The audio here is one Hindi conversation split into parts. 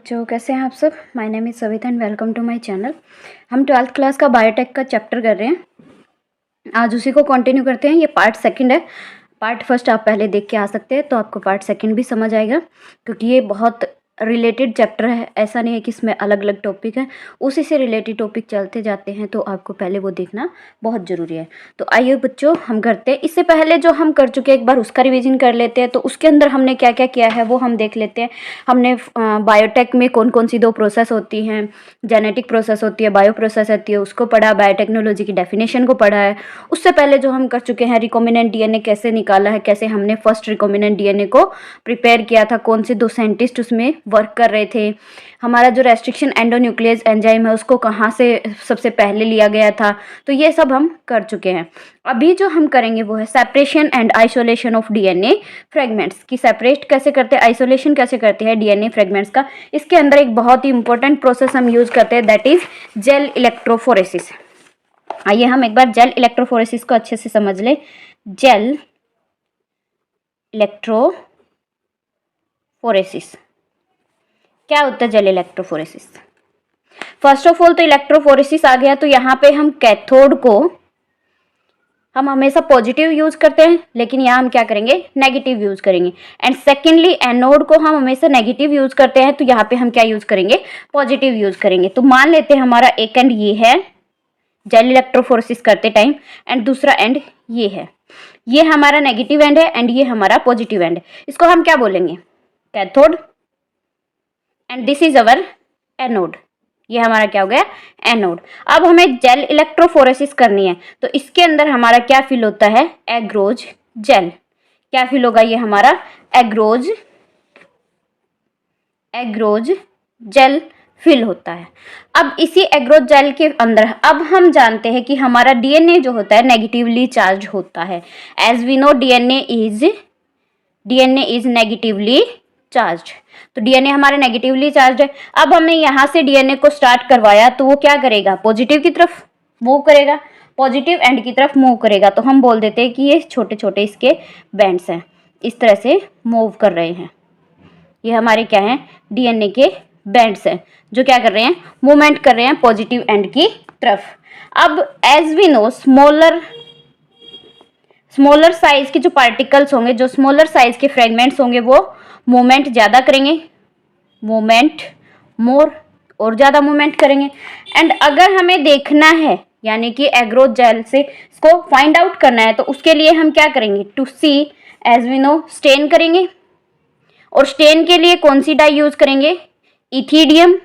बच्चों, कैसे हैं आप सब। My name is Savita and welcome to my channel. हम 12th क्लास का बायोटेक का चैप्टर कर रहे हैं। आज उसी को कंटिन्यू करते हैं। ये पार्ट सेकंड है। पार्ट फर्स्ट आप पहले देख के आ सकते हैं तो आपको पार्ट सेकंड भी समझ आएगा, क्योंकि ये बहुत रिलेटेड चैप्टर है। ऐसा नहीं है कि इसमें अलग अलग टॉपिक है, उसी से रिलेटेड टॉपिक चलते जाते हैं, तो आपको पहले वो देखना बहुत ज़रूरी है। तो आइए बच्चों, हम करते हैं। इससे पहले जो हम कर चुके हैं एक बार उसका रिवीजन कर लेते हैं। तो उसके अंदर हमने क्या क्या किया है वो हम देख लेते हैं। हमने बायोटेक में कौन कौन सी दो प्रोसेस होती हैं, जेनेटिक प्रोसेस होती है, बायो प्रोसेस होती है, उसको पढ़ा। बायोटेक्नोलॉजी की डेफिनेशन को पढ़ा है। उससे पहले जो हम कर चुके हैं, रिकॉम्बिनेंट डीएनए कैसे निकाला है, कैसे हमने फर्स्ट रिकॉम्बिनेंट डीएनए को प्रिपेयर किया था, कौन से दो साइंटिस्ट उसमें वर्क कर रहे थे, हमारा जो रेस्ट्रिक्शन एंडोन्यूक्लियस एंजाइम है उसको कहाँ से सबसे पहले लिया गया था। तो ये सब हम कर चुके हैं। अभी जो हम करेंगे वो है separation and isolation of DNA fragments, की सेपरेट कैसे करते हैं, आइसोलेशन कैसे करते हैं डीएनए फ्रेगमेंट्स का। इसके अंदर एक बहुत ही इंपॉर्टेंट प्रोसेस हम यूज करते हैं, दैट इज जेल इलेक्ट्रोफोरेसिस। आइए हम एक बार जेल इलेक्ट्रोफोरेसिस को अच्छे से समझ लें। जेल इलेक्ट्रोफोरेसिस क्या होता है? Gel electrophoresis, first of all तो इलेक्ट्रोफोरेसिस आ गया तो यहाँ पे हम कैथोड को हम हमेशा पॉजिटिव यूज करते हैं, लेकिन यहाँ हम क्या करेंगे, नेगेटिव यूज करेंगे। एंड सेकेंडली एनोड को हम हमेशा नेगेटिव यूज करते हैं, तो यहाँ पे हम क्या यूज करेंगे, पॉजिटिव यूज करेंगे। तो मान लेते हैं हमारा एक एंड ये है जेल इलेक्ट्रोफोरेसिस करते टाइम, एंड दूसरा एंड ये है। ये हमारा नेगेटिव एंड है एंड ये हमारा पॉजिटिव एंड है। इसको हम क्या बोलेंगे, cathode, and this is our anode. ये हमारा क्या हो गया, एनोड। अब हमें जेल इलेक्ट्रोफोरेसिस करनी है, तो इसके अंदर हमारा क्या फिल होता है, एग्रोज जेल। क्या फिल होगा ये हमारा, एग्रोज जेल फिल होता है। अब इसी एग्रोज जेल के अंदर अब हम जानते हैं कि हमारा डीएनए जो होता है नेगेटिवली चार्ज होता है। As we know DNA is negatively charge. तो डीएनए हमारे नेगेटिवली चार्ज है। अब हमने यहाँ से डीएनए को स्टार्ट करवाया तो वो क्या करेगा, पॉजिटिव की तरफ मूव करेगा, पॉजिटिव एंड की तरफ मूव करेगा। तो हम बोल देते हैं कि ये छोटे छोटे इसके बैंड्स हैं, इस तरह से मूव कर रहे हैं। ये हमारे क्या हैं, डीएनए के बैंड्स हैं जो क्या कर रहे हैं, मूवमेंट कर रहे हैं पॉजिटिव एंड की तरफ। अब as we know smaller size के जो पार्टिकल्स होंगे, जो स्मॉलर साइज के फ्रेगमेंट्स होंगे, वो मूवमेंट ज़्यादा करेंगे, मूवमेंट मोर और ज़्यादा मूवमेंट करेंगे। एंड अगर हमें देखना है, यानी कि एग्रोज जेल से इसको फाइंड आउट करना है, तो उसके लिए हम क्या करेंगे, to see as we know stain करेंगे। और स्टेन के लिए कौन सी डाई यूज करेंगे, इथिडियम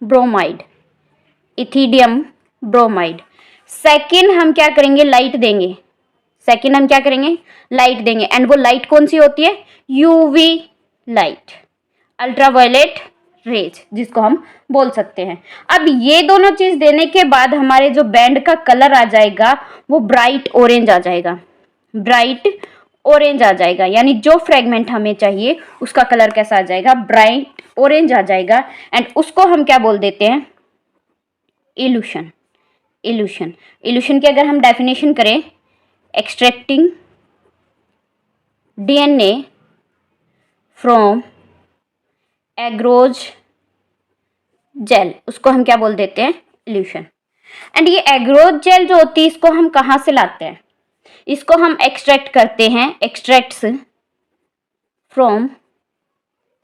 ब्रोमाइड। सेकेंड हम क्या करेंगे, लाइट देंगे। एंड वो लाइट कौन सी होती है, यूवी लाइट, अल्ट्रावायलेट रेज जिसको हम बोल सकते हैं। अब ये दोनों चीज देने के बाद हमारे जो बैंड का कलर आ जाएगा वो ब्राइट ऑरेंज आ जाएगा। यानी जो फ्रेगमेंट हमें चाहिए उसका कलर कैसा आ जाएगा, ब्राइट ऑरेंज आ जाएगा। एंड उसको हम क्या बोल देते हैं, इल्यूशन की अगर हम डेफिनेशन करें, extracting DNA from agarose gel, उसको हम क्या बोल देते हैं, इल्यूशन। एंड ये एग्रोज जेल जो होती है इसको हम कहाँ से लाते हैं, इसको हम एक्सट्रैक्ट करते हैं, एक्सट्रैक्ट्स फ्रॉम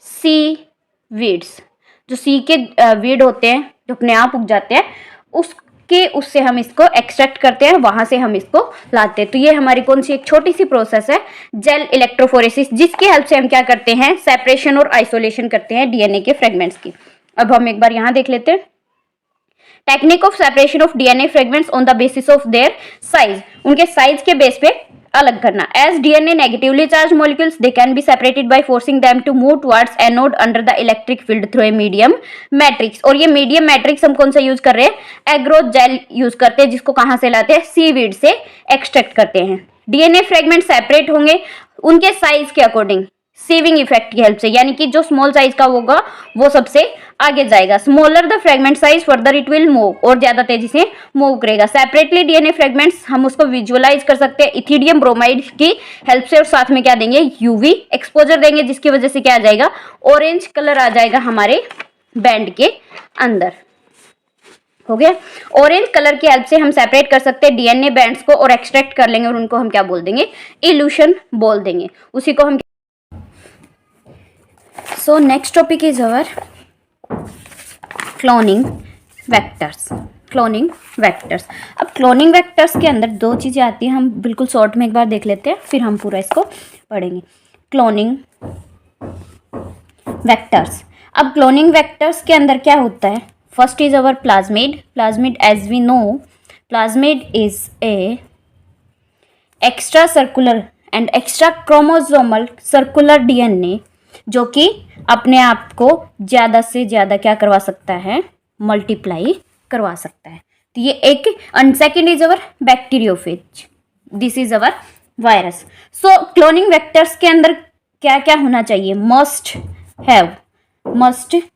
सी वीड्स। जो सी के वीड होते हैं जो अपने आप उग जाते हैं, उससे हम इसको एक्सट्रैक्ट करते हैं, वहां से हम इसको लाते हैं। तो ये हमारी कौन सी एक छोटी सी प्रोसेस है, जेल इलेक्ट्रोफोरेसिस, जिसकी हेल्प से हम क्या करते हैं, सेपरेशन और आइसोलेशन करते हैं डीएनए के फ्रेगमेंट्स की। अब हम एक बार यहाँ देख लेते हैं, technique of separation of DNA fragments on the basis of their size, उनके साइज के बेस पे अलग करना। As DNA negatively charge molecules, they can be separated by forcing them to move towards anode under the electric field through a medium matrix. और ये मीडियम मैट्रिक्स हम कौन सा यूज कर रहे हैं, एग्रोज जेल यूज करते हैं, जिसको कहाँ से लाते हैं, सीवीड से एक्सट्रैक्ट करते हैं। डीएनए फ्रेगमेंट सेपरेट होंगे उनके साइज के अकॉर्डिंग, सीविंग इफेक्ट की हेल्प से, यानी कि जो स्मॉल साइज का होगा वो सबसे आगे जाएगा। Smaller the fragment size further it will move, और ज्यादा तेजी से मूव करेगा। सेपरेटली डीएनए फ्रेगमेंट्स हम उसको विजुअलाइज कर सकते हैं इथिडियम ब्रोमाइड की हेल्प से, और साथ में क्या देंगे, यूवी एक्सपोजर देंगे, जिसकी वजह से क्या आ जाएगा, ऑरेंज कलर आ जाएगा हमारे बैंड के अंदर। हो गया। ऑरेंज कलर की हेल्प से हम सेपरेट कर सकते हैं डीएनए बैंड्स को और एक्सट्रैक्ट कर लेंगे, और उनको हम क्या बोल देंगे, इल्यूशन बोल देंगे। उसी को हम so next topic is our cloning vectors. Cloning vectors. अब क्लोनिंग वेक्टर्स के अंदर दो चीज़ें आती हैं, हम बिल्कुल शॉर्ट में एक बार देख लेते हैं, फिर हम पूरा इसको पढ़ेंगे। Cloning vectors. अब क्लोनिंग वेक्टर्स के अंदर क्या होता है, first is our plasmid. Plasmid as we know, plasmid is a extra circular and extra chromosomal circular DNA, जो कि अपने आप को ज़्यादा से ज़्यादा क्या करवा सकता है, मल्टीप्लाई करवा सकता है। तो ये एक, and second is our bacteriophage, this is our virus. So cloning vectors के अंदर क्या क्या होना चाहिए, must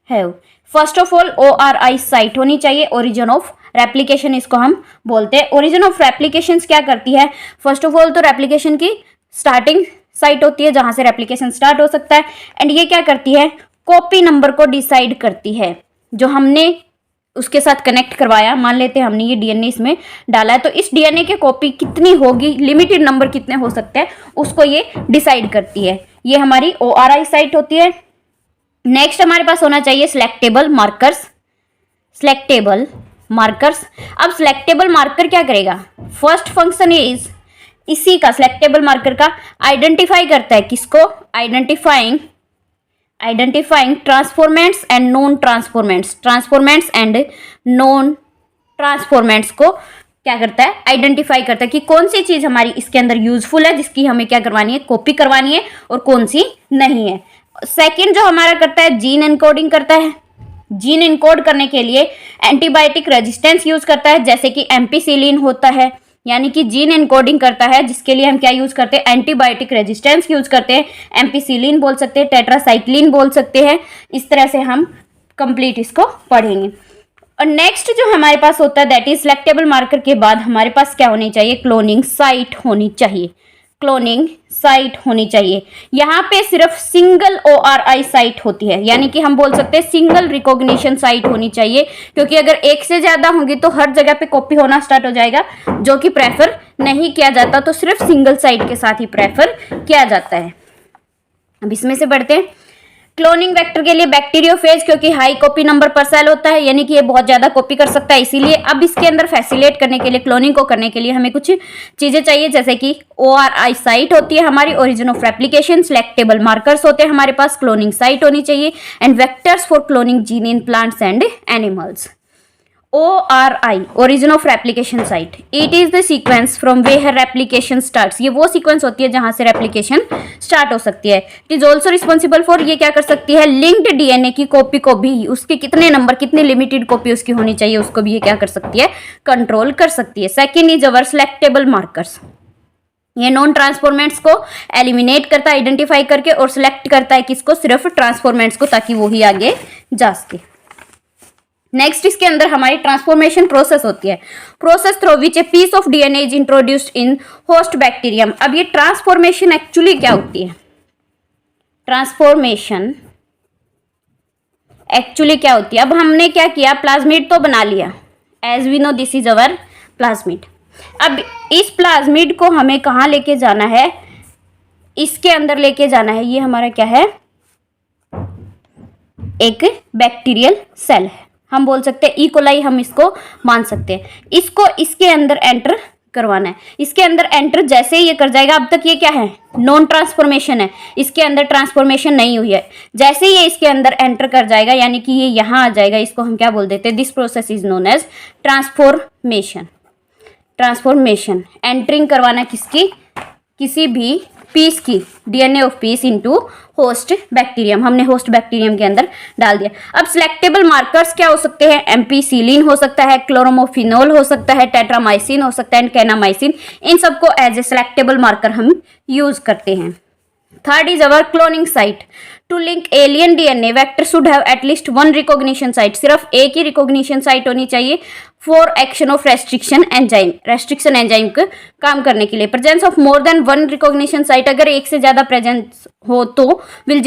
have first of all ORI site होनी चाहिए, ओरिजिन ऑफ रेप्लिकेशन इसको हम बोलते हैं। ओरिजिन ऑफ रेप्लिकेशन क्या करती है, फर्स्ट ऑफ ऑल तो रेप्लिकेशन की स्टार्टिंग साइट होती है जहां से रेप्लिकेशन स्टार्ट हो सकता है, एंड ये क्या करती है, कॉपी नंबर को डिसाइड करती है जो हमने उसके साथ कनेक्ट करवाया। मान लेते हैं हमने ये डीएनए इसमें डाला है, तो इस डीएनए के कॉपी कितनी होगी, लिमिटेड नंबर कितने हो सकते हैं, उसको ये डिसाइड करती है। ये हमारी ORI साइट होती है। नेक्स्ट हमारे पास होना चाहिए सिलेक्टेबल मार्कर्स। Selectable markers. अब सिलेक्टेबल मार्कर क्या करेगा, फर्स्ट फंक्शन इज इसी का, सिलेक्टेबल मार्कर का आइडेंटिफाई करता है, किसको, identifying transformants and non transformants and non transformants को क्या करता है, आइडेंटिफाई करता है कि कौन सी चीज हमारी इसके अंदर यूजफुल है, जिसकी हमें क्या करवानी है, कॉपी करवानी है, और कौन सी नहीं है। सेकेंड जो हमारा करता है, जीन एनकोडिंग करता है। जीन एनकोड करने के लिए एंटीबायोटिक रेजिस्टेंस यूज करता है, जैसे कि एम्पिसिलिन होता है, यानी कि जीन एनकोडिंग करता है, जिसके लिए हम क्या यूज करते हैं, एंटीबायोटिक रेजिस्टेंस यूज करते हैं। एम्पिसिलिन बोल सकते हैं, टेट्रासाइक्लिन बोल सकते हैं। इस तरह से हम कंप्लीट इसको पढ़ेंगे। और नेक्स्ट जो हमारे पास होता है, दैट इज सिलेक्टेबल मार्कर के बाद हमारे पास क्या होनी चाहिए, क्लोनिंग साइट होनी चाहिए। क्लोनिंग साइट होनी चाहिए। यहाँ पे सिर्फ सिंगल ORI साइट होती है, यानी कि हम बोल सकते हैं सिंगल रिकॉग्निशन साइट होनी चाहिए, क्योंकि अगर एक से ज्यादा होंगी तो हर जगह पे कॉपी होना स्टार्ट हो जाएगा, जो कि प्रेफर नहीं किया जाता। तो सिर्फ सिंगल साइट के साथ ही प्रेफर किया जाता है। अब इसमें से बढ़ते हैं। क्लोनिंग वेक्टर के लिए बैक्टीरियोफेज, क्योंकि हाई कॉपी नंबर पर सेल होता है, यानी कि ये बहुत ज्यादा कॉपी कर सकता है, इसीलिए अब इसके अंदर फैसिलिटेट करने के लिए, क्लोनिंग को करने के लिए हमें कुछ चीजें चाहिए, जैसे कि ORI साइट होती है हमारी, origin of replication, selectable markers होते हैं हमारे पास, क्लोनिंग साइट होनी चाहिए, and vectors for cloning gene in plants and animals. ORI, origin of replication site. It is the sequence from where replication starts. ये वो सीक्वेंस होती है जहां से रेप्लिकेशन स्टार्ट हो सकती है। It is also responsible for, ये क्या कर सकती है, लिंक्ड डीएनए की कॉपी को भी, उसके कितने नंबर, कितनी लिमिटेड कॉपी उसकी होनी चाहिए, उसको भी ये क्या कर सकती है, कंट्रोल कर सकती है। Second is our selectable markers. ये नॉन ट्रांसफॉर्मेंट्स को एलिमिनेट करता है आइडेंटिफाई करके, और सिलेक्ट करता है किसको, सिर्फ ट्रांसफॉर्मेंट्स को, ताकि वो ही आगे जा सके। नेक्स्ट इसके अंदर हमारी ट्रांसफॉर्मेशन प्रोसेस होती है, process through which a piece of DNA is introduced in host bacterium. अब ये ट्रांसफॉर्मेशन एक्चुअली क्या होती है, ट्रांसफॉर्मेशन एक्चुअली क्या होती है। अब हमने क्या किया, प्लाज्मिड तो बना लिया, as we know this is our plasmid. अब इस प्लाज्मिड को हमें कहाँ लेके जाना है, इसके अंदर लेके जाना है। ये हमारा क्या है, एक बैक्टीरियल सेल है, हम बोल सकते हैं इकोलाई, हम इसको मान सकते हैं। इसको इसके अंदर एंटर करवाना है। इसके अंदर एंटर जैसे ही ये कर जाएगा, अब तक ये क्या है, नॉन ट्रांसफॉर्मेशन है, इसके अंदर ट्रांसफॉर्मेशन नहीं हुई है। जैसे ही ये इसके अंदर एंटर कर जाएगा, यानी कि ये यहाँ आ जाएगा, इसको हम क्या बोल देते हैं, this process is known as transformation. Transformation entering करवाना किसकी, किसी भी पीस की, DNA of piece into host bacterium, हमने होस्ट बैक्टीरियम के अंदर डाल दिया। अब सिलेक्टेबल मार्कर्स क्या हो सकते हैं, एम्पीसिलिन हो सकता है, क्लोरोमोफिनोल हो सकता है, टेट्रामाइसिन हो सकता है, एंड कैनामाइसिन। इन सबको एज ए सिलेक्टेबल मार्कर हम यूज करते हैं। Third is our cloning site. To link alien DNA, vector should have at least one recognition site. सिर्फ एक ही recognition site होनी चाहिए for action of restriction enzyme को काम करने के लिए. Presence of more than one recognition site, अगर एक से ज़्यादा presence हो तो will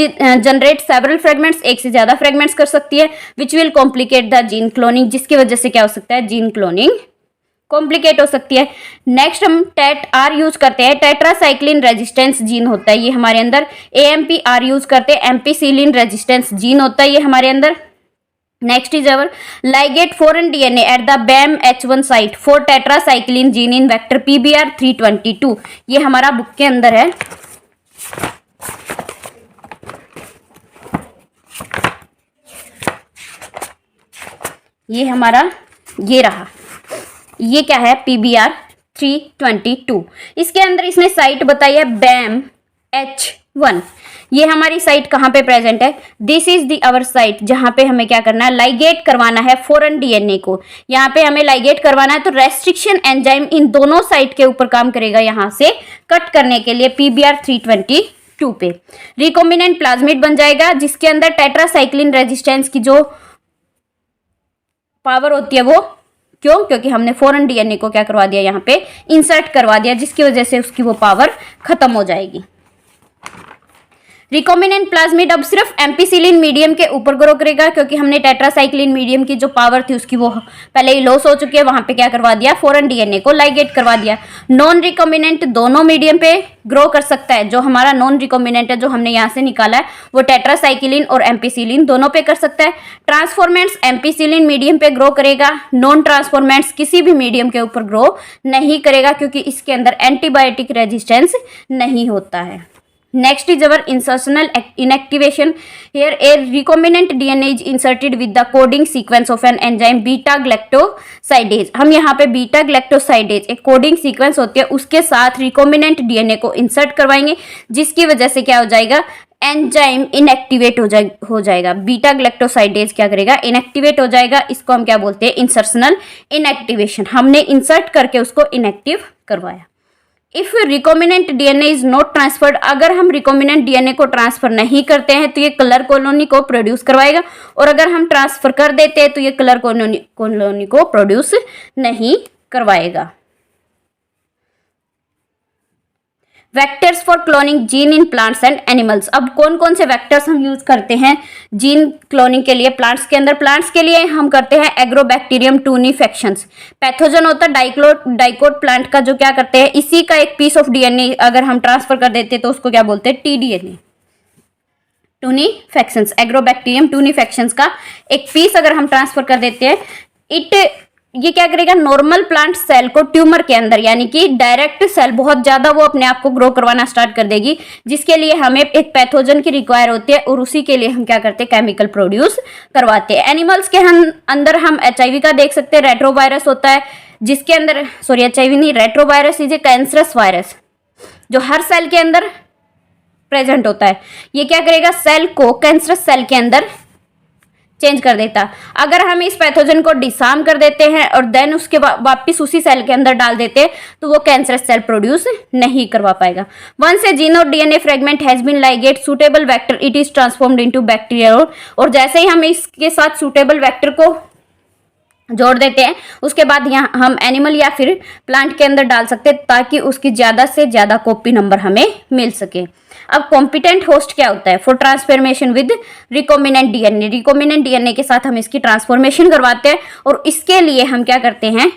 generate several fragments, एक से ज़्यादा fragments कर सकती है, which will complicate the gene cloning, जिसकी वजह से क्या हो सकता है, gene cloning कॉम्प्लिकेट हो सकती है. नेक्स्ट हम टेट आर यूज करते हैं. टेट्रासाइक्लिन रेजिस्टेंस जीन होता है ये हमारे अंदर. एएमपी आर यूज करते हैं. एम्पीसिलिन रेजिस्टेंस जीन होता है ये हमारे अंदर. Next is our ligate foreign DNA at the Bam H1 site for tetracycline gene in vector PBR322. ये हमारा बुक के अंदर है. ये हमारा ये रहा. ये क्या है, PBR322. इसके अंदर इसने साइट बताई है बैम H1. ये हमारी साइट कहाँ पे प्रेजेंट है, this is the our site, जहाँ पे हमें क्या करना है, लाइगेट करवाना है फॉरेन डीएनए को. यहाँ पे हमें लाइगेट करवाना है, तो रेस्ट्रिक्शन एंजाइम इन दोनों साइट के ऊपर काम करेगा यहाँ से कट करने के लिए PBR322 पे. रिकॉम्बिनेंट प्लाज्मिड बन जाएगा, जिसके अंदर टेट्रासाइक्लिन रेजिस्टेंस की जो पावर होती है वो, क्यों, क्योंकि हमने फॉरेन डीएनए को क्या करवा दिया, यहाँ पे इंसर्ट करवा दिया, जिसकी वजह से उसकी वो पावर खत्म हो जाएगी. रिकॉम्बिनेंट प्लाज्मिड अब सिर्फ एम्पीसिलिन मीडियम के ऊपर ग्रो करेगा, क्योंकि हमने टेट्रासाइक्लिन मीडियम की जो पावर थी उसकी वो पहले ही लॉस हो चुकी है. वहां पे क्या करवा दिया, फॉरेन डीएनए को लाइगेट करवा दिया. नॉन रिकॉम्बिनेंट दोनों मीडियम पे ग्रो कर सकता है. जो हमारा नॉन रिकॉम्बिनेंट है जो हमने यहाँ से निकाला है वो टेट्रासाइक्लिन और एम्पीसिलिन दोनों पे कर सकता है. ट्रांसफॉर्मेंट्स एम्पीसिलिन मीडियम पे ग्रो करेगा. नॉन ट्रांसफॉर्मेंट्स किसी भी मीडियम के ऊपर ग्रो नहीं करेगा, क्योंकि इसके अंदर एंटीबायोटिक रेजिस्टेंस नहीं होता है. Next is our insertional inactivation. Here a recombinant DNA is inserted with the coding sequence of an enzyme beta galactosidase. हम यहाँ पे बीटा ग्लैक्टोसाइडेज एक कोडिंग सीक्वेंस होती है, उसके साथ रिकॉम्बिनेंट डीएनए को इंसर्ट करवाएंगे, जिसकी वजह से क्या हो जाएगा, एंजाइम इनएक्टिवेट हो जाएगा. बीटा ग्लैक्टोसाइडेज क्या करेगा, इनएक्टिवेट हो जाएगा. इसको हम क्या बोलते हैं, इंसर्शनल इनएक्टिवेशन. हमने इंसर्ट करके उसको इनएक्टिव करवाया. If recombinant DNA is not transferred, अगर हम रिकॉम्बिनेंट डीएनए को ट्रांसफर नहीं करते हैं तो ये कलर कॉलोनी को प्रोड्यूस करवाएगा, और अगर हम ट्रांसफर कर देते हैं तो ये कलर कॉलोनी को प्रोड्यूस नहीं करवाएगा. Vectors for cloning gene in plants and animals. अब कौन कौन से वेक्टर्स हम यूज करते हैं जीन क्लोनिंग के लिए प्लांट्स के अंदर. प्लांट्स के लिए हम करते हैं एग्रोबैक्टीरियम टूनिफेक्शंस. पैथोजन होता है डाइकोट प्लांट का, जो क्या करते हैं, इसी का एक पीस ऑफ डीएनए अगर हम ट्रांसफर कर देते हैं तो उसको क्या बोलते हैं, टीडीएनए, टूनिफेक्शंस. एग्रोबैक्टीरियम टूनिफेक्शंस का एक पीस अगर हम ट्रांसफर कर देते हैं, ये क्या करेगा, नॉर्मल प्लांट सेल को ट्यूमर के अंदर, यानी कि डायरेक्ट सेल बहुत ज्यादा वो अपने आप को ग्रो करवाना स्टार्ट कर देगी, जिसके लिए हमें एक पैथोजन की रिक्वायर होती है, और उसी के लिए हम क्या करते हैं, केमिकल प्रोड्यूस करवाते हैं. एनिमल्स के अंदर हम HIV का देख सकते हैं. रेट्रोवायरस होता है जिसके अंदर, सॉरी HIV नहीं, retrovirus is a cancerous virus जो हर सेल के अंदर प्रेजेंट होता है. ये क्या करेगा, सेल को कैंसरस सेल के अंदर चेंज कर देता. अगर हम इस पैथोजन को डिसार्म कर देते हैं और देन उसके वापस उसी सेल के अंदर डाल देते हैं तो वो कैंसरस सेल प्रोड्यूस नहीं करवा पाएगा. वंस ए जीन और DNA fragment has been ligate suitable vector, it is transformed into bacteria. और जैसे ही हम इसके साथ सुटेबल वेक्टर को जोड़ देते हैं, उसके बाद यहाँ हम एनिमल या फिर प्लांट के अंदर डाल सकते हैं, ताकि उसकी ज़्यादा से ज़्यादा कॉपी नंबर हमें मिल सके. अब कॉम्पिटेंट होस्ट क्या होता है, for transformation with recombinant DNA. Recombinant DNA के साथ हम इसकी ट्रांसफॉर्मेशन करवाते हैं, और इसके लिए हम क्या करते हैं,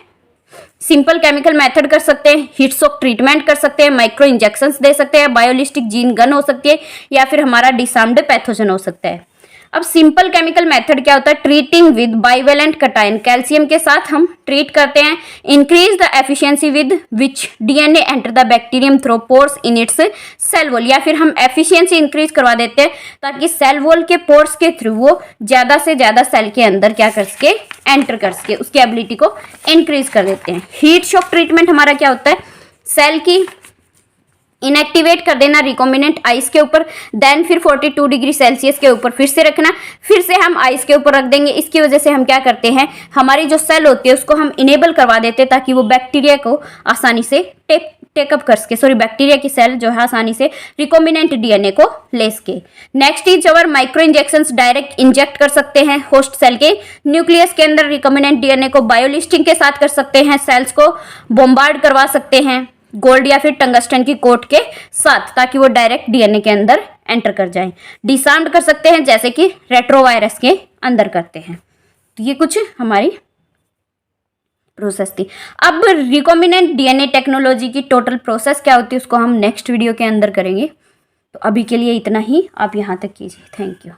सिंपल केमिकल मेथड कर सकते हैं, हीट शॉक ट्रीटमेंट कर सकते हैं, माइक्रो इंजेक्शंस दे सकते हैं, बायोलिस्टिक जीन गन हो सकती है, या फिर हमारा डिसार्म्ड पैथोजन हो सकता है. अब सिंपल केमिकल मेथड क्या होता है, treating with bivalent cation. Calcium के साथ हम ट्रीट करते हैं. Increase the efficiency with which DNA enter the bacterium through pores in its cell wall. या फिर हम एफिशिएंसी इंक्रीज करवा देते हैं ताकि सेल वॉल के पोर्स के थ्रू वो ज्यादा से ज्यादा सेल के अंदर क्या कर सके, एंटर कर सके, उसकी एबिलिटी को इंक्रीज कर देते हैं. हीट शॉक ट्रीटमेंट हमारा क्या होता है, सेल की इनएक्टिवेट कर देना रिकॉम्बिनेंट आइस के ऊपर, देन फिर 42 डिग्री सेल्सियस के ऊपर फिर से रखना, फिर से हम आइस के ऊपर रख देंगे. इसकी वजह से हम क्या करते हैं, हमारी जो सेल होती है उसको हम इनेबल करवा देते हैं, ताकि वो बैक्टीरिया को आसानी से टेकअप कर सके, सॉरी बैक्टीरिया की सेल जो है आसानी से रिकॉम्बिनेंट डीएनए को ले सके। Next is our micro injections, direct inject कर सकते हैं होस्ट सेल के न्यूक्लियस के अंदर रिकॉम्बिनेंट डीएनए को बायोलिस्टिंग के साथ कर सकते हैं, सेल्स को बोम्बार्ड करवा सकते हैं गोल्ड या फिर टंगस्टन की कोट के साथ, ताकि वो डायरेक्ट डीएनए के अंदर एंटर कर जाए। डिसार्म्ड कर सकते हैं जैसे कि रेट्रोवायरस के अंदर करते हैं। तो ये कुछ हमारी प्रोसेस थी। अब रिकॉम्बिनेंट डीएनए टेक्नोलॉजी की टोटल प्रोसेस क्या होती है उसको हम नेक्स्ट वीडियो के अंदर करेंगे। तो अभी के लिए इतना ही, आप यहाँ तक कीजिए। Thank you.